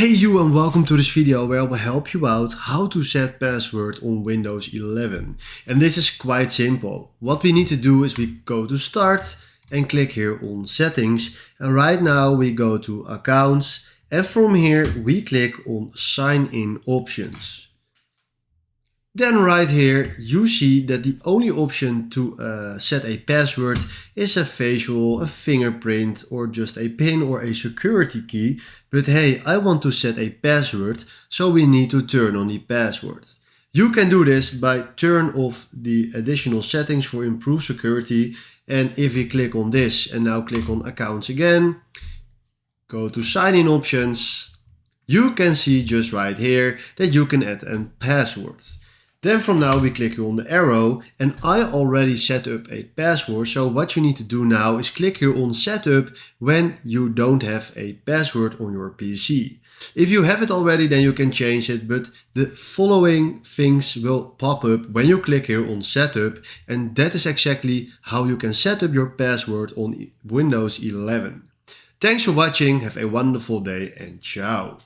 Hey you, and welcome to this video where I will help you out how to set password on Windows 11. And this is quite simple. What we need to do is we go to Start and click here on Settings. And right now we go to Accounts, and from here we click on Sign In Options. Then right here you see that the only option to set a password is a facial, a fingerprint, or just a PIN or a security key. But hey, I want to set a password, so we need to turn on the password. You can do this by turn off the additional settings for improved security. And if we click on this and now click on Accounts again, go to Sign In Options, you can see just right here that you can add a password. Then from now we click here on the arrow, and I already set up a password. So what you need to do now is click here on Setup when you don't have a password on your PC. If you have it already, then you can change it, but the following things will pop up when you click here on Setup, and that is exactly how you can set up your password on Windows 11. Thanks for watching, have a wonderful day, and ciao.